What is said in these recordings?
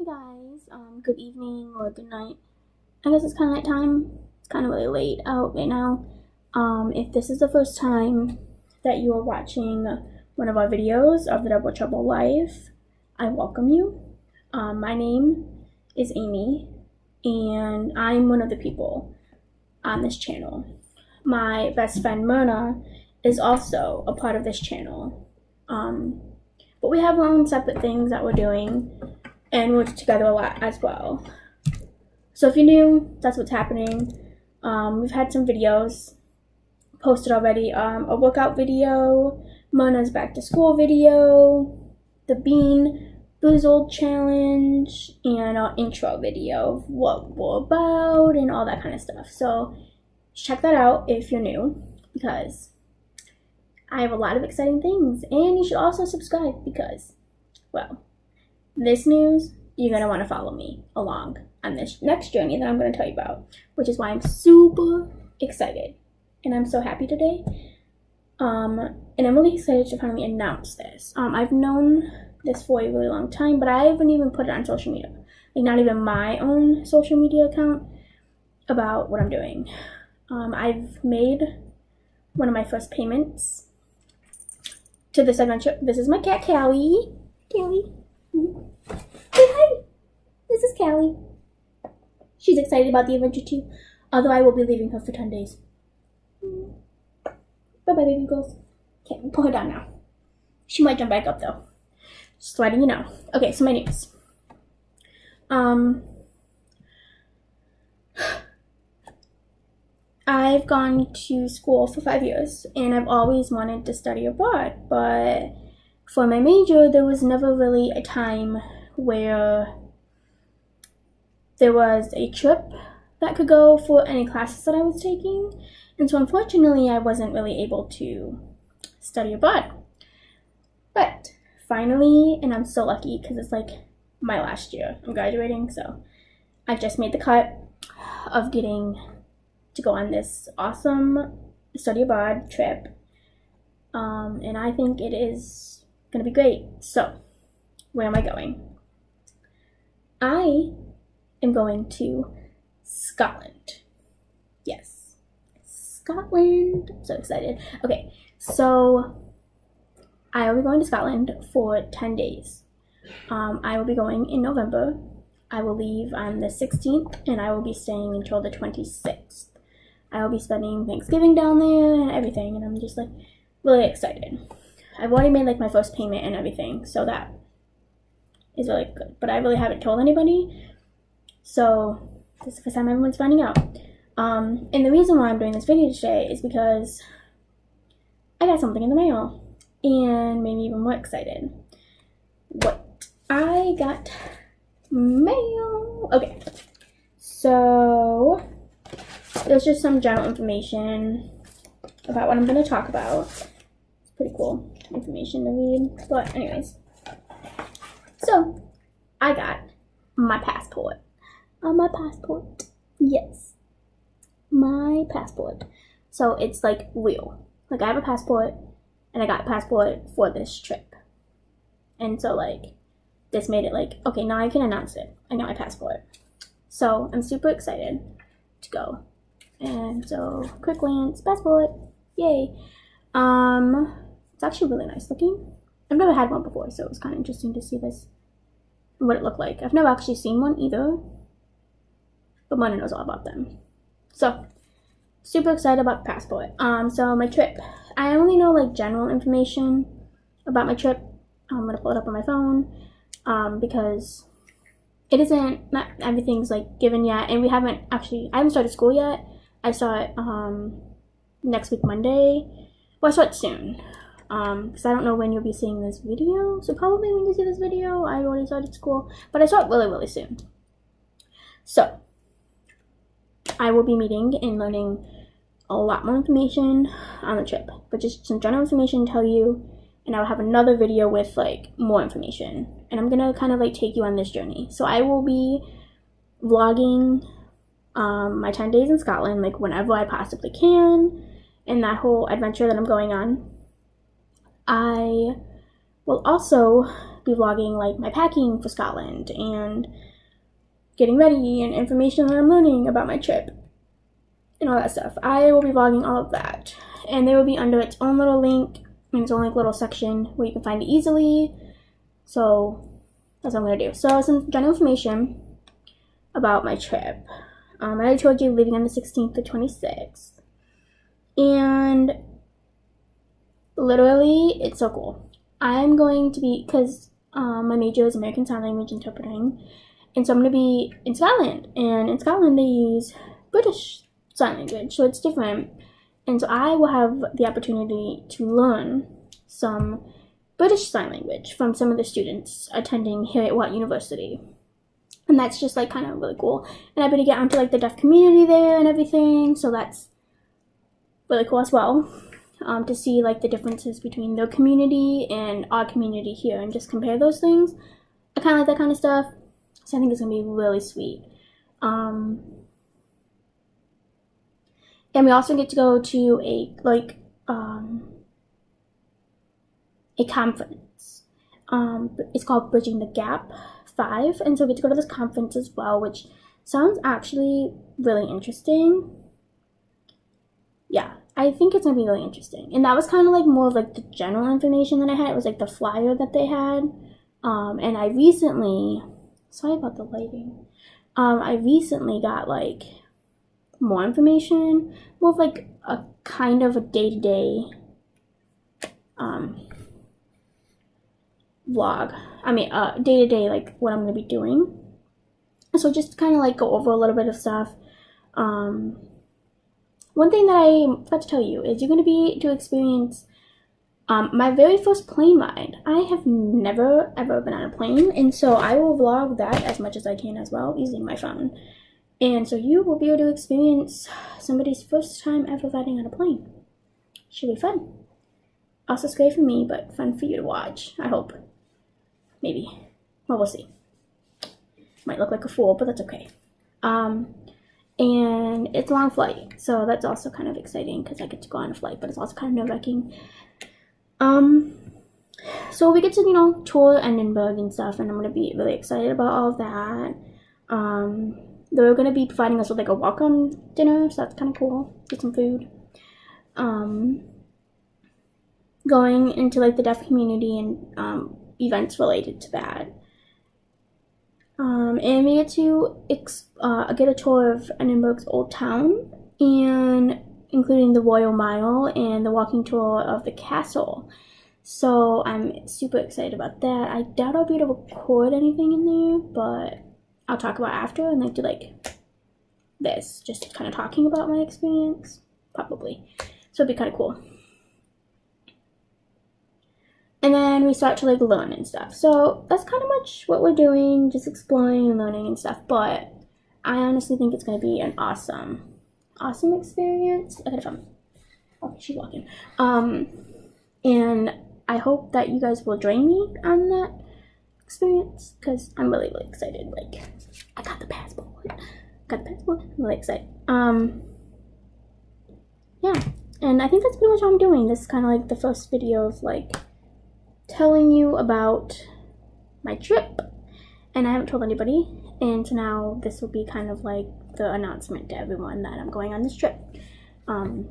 guys, good evening or good night. I guess it's kind of night time. It's kind of really late out right now. If this is the first time that you are watching one of our videos of the Double Trouble Life, I welcome you. My name is Amy, and I'm one of the people on this channel. My best friend Myrna is also a part of this channel. But we have our own separate things that we're doing, and we're together a lot as well. So if you're new, that's what's happening. We've had some videos posted already. A workout video, Myrna's back to school video, the Bean Boozled challenge, and our intro video of what we're about and all that kind of stuff. So check that out if you're new, because I have a lot of exciting things. And you should also subscribe because, well, this news, you're going to want to follow me along on this next journey that I'm going to tell you about, which is why I'm super excited. And I'm so happy today. And I'm really excited to finally announce this. I've known this for a really long time, but I haven't even put it on social media. Like, not even my own social media account about what I'm doing. I've made one of my first payments to this adventure. This is my cat, Callie. Callie. Say hi. This is Callie. She's excited about the adventure too, although I will be leaving her for 10 days. Bye-bye, baby girls. Okay, we'll put her down now. She might jump back up though. Just letting you know. Okay, so my news. I've gone to school for 5 years, and I've always wanted to study abroad, but for my major, there was never really a time where there was a trip that could go for any classes that I was taking, and so unfortunately, I wasn't really able to study abroad. But finally, and I'm so lucky because it's like my last year, I'm graduating, so I just made the cut of getting to go on this awesome study abroad trip, and I think it is gonna be great. So where am I going? I am going to Scotland. Yes, Scotland. I'm so excited. Okay, so I will be going to Scotland for 10 days. I will be going in November. I will leave on the 16th, and I will be staying until the 26th. I will be spending Thanksgiving down there and everything, and I'm just like really excited. I've already made like my first payment and everything, so that is really good. But I really haven't told anybody, so this is the first time everyone's finding out. And the reason why I'm doing this video today is because I got something in the mail, and made me even more excited. What? I got mail. Okay, so there's just some general information about what I'm going to talk about. It's pretty cool information to read. But anyways, so I got my passport. My passport. Yes. My passport. So it's like real. Like, I have a passport, and I got a passport for this trip. And so like this made it like, okay, now I can announce it. I got my passport. So I'm super excited to go. And so, quick glance, passport, yay. It's actually really nice looking. I've never had one before, so it was kind of interesting to see this, what it looked like. I've never actually seen one either, but Mona knows all about them. So, super excited about the passport. So my trip, I only know like general information about my trip. I'm gonna pull it up on my phone, because it isn't, not everything's like given yet, and I haven't started school yet. I start next week, Monday. Well, I start soon, because I don't know when you'll be seeing this video. So probably when you see this video, I already started school, but I start really, really soon. So I will be meeting and learning a lot more information on the trip, but just some general information to tell you, and I'll have another video with like more information, and I'm gonna kind of like take you on this journey. So I will be vlogging my 10 days in Scotland, like whenever I possibly can, and that whole adventure that I'm going on. I will also be vlogging like my packing for Scotland and getting ready and information that I'm learning about my trip and all that stuff. I will be vlogging all of that, and they will be under its own little link and its own like little section where you can find it easily. So that's what I'm gonna do. So some general information about my trip. I already told you, leaving on the 16th to 26th, and literally it's so cool. I'm going to be, because my major is American Sign Language interpreting, and so I'm going to be in Scotland, and in Scotland they use British Sign Language, so it's different, and so I will have the opportunity to learn some British Sign Language from some of the students attending here at Watt University, and that's just like kind of really cool, and I'm going to get onto like the deaf community there and everything, so that's really cool as well. To see like the differences between their community and our community here and just compare those things. I kind of like that kind of stuff, so I think it's gonna be really sweet. And we also get to go to a conference. It's called Bridging the Gap 5, and so we get to go to this conference as well, which sounds actually really interesting. Yeah, I think it's gonna be really interesting. And that was kind of like more of like the general information that I had. It was like the flyer that they had. And I recently, sorry about the lighting. I recently got like more information, more of like a kind of a day-to-day vlog. I mean, day-to-day like what I'm gonna be doing. So just kind of like go over a little bit of stuff. One thing that I forgot to tell you is you're going to be to experience my very first plane ride. I have never ever been on a plane, and so I will vlog that as much as I can as well using my phone. And so you will be able to experience somebody's first time ever riding on a plane. Should be fun. Also scary for me, but fun for you to watch, I hope. Maybe. Well, we'll see. Might look like a fool, but that's okay. And it's a long flight, so that's also kind of exciting because I get to go on a flight, but it's also kind of nerve-wracking. So we get to, tour Edinburgh and stuff, and I'm going to be really excited about all of that. They're going to be providing us with, like, a welcome dinner, so that's kind of cool. Get some food. Going into, like, the deaf community and events related to that. And we get to get a tour of Edinburgh's Old Town, and including the Royal Mile and the walking tour of the castle. So I'm super excited about that. I doubt I'll be able to record anything in there, but I'll talk about after and like do like this, just kind of talking about my experience, probably. So it'd be kind of cool. And then we start to like learn and stuff. So that's kind of much what we're doing, just exploring and learning and stuff. But I honestly think it's going to be an awesome experience. Look at her. Okay, she's walking. And I hope that you guys will join me on that experience because I'm really, really excited. Like, I got the passport. I'm really excited. Yeah. And I think that's pretty much all I'm doing. This is kind of like the first video of like telling you about my trip, and I haven't told anybody, and so now this will be kind of like the announcement to everyone that I'm going on this trip. I've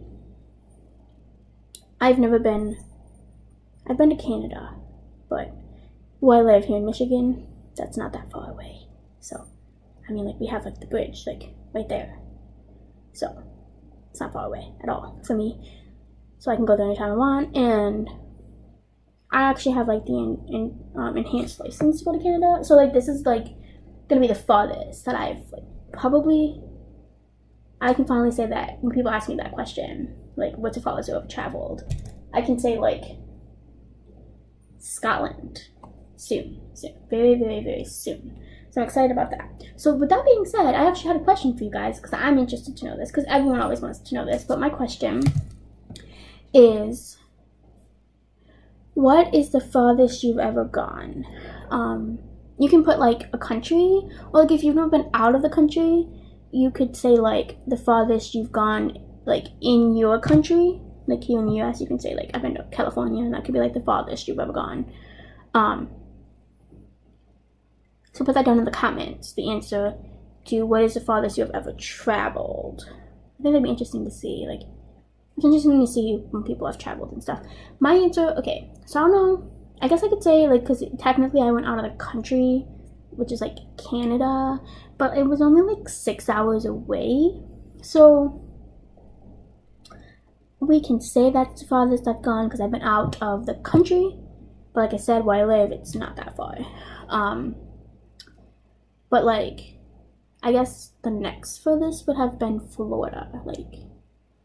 been to Canada, but where I live here in Michigan, that's not that far away. So I mean, like, we have like the bridge like right there, so it's not far away at all for me, so I can go there anytime I want. And I actually have like the enhanced license to go to Canada, so like this is like gonna be the farthest that I've like probably. I can finally say that when people ask me that question, like what's the farthest I've ever traveled, I can say like Scotland soon, very, very, very soon. So I'm excited about that. So with that being said, I actually had a question for you guys because I'm interested to know this because everyone always wants to know this. But my question is, what is the farthest you've ever gone? You can put like a country, or like if you've never been out of the country, you could say like the farthest you've gone like in your country. Like here in the US, you can say like I've been to California, and that could be like the farthest you've ever gone. So put that down in the comments, the answer to what is the farthest you have ever traveled. I think that'd be interesting to see. Like, it's interesting to see when people have traveled and stuff. My answer, okay, so I don't know. I guess I could say, like, because technically I went out of the country, which is, like, Canada, but it was only, like, 6 hours away. So we can say that's the farthest I've gone because I've been out of the country. But like I said, where I live, it's not that far. But, like, I guess the next furthest would have been Florida, like,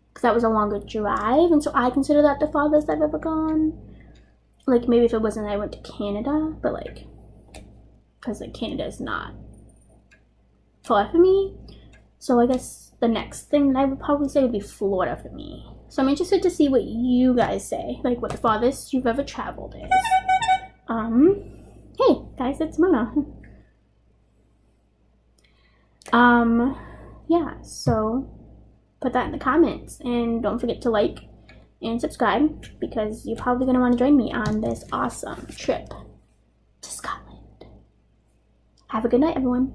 because that was a longer drive, and so I consider that the farthest I've ever gone. Like, maybe if it wasn't, I went to Canada, but, like, because, like, Canada is not far for me. So I guess the next thing that I would probably say would be Florida for me. So I'm interested to see what you guys say, like, what the farthest you've ever traveled is. Hey, guys, it's Mona. Yeah, so put that in the comments, and don't forget to like and subscribe because you're probably going to want to join me on this awesome trip to Scotland. Have a good night, everyone.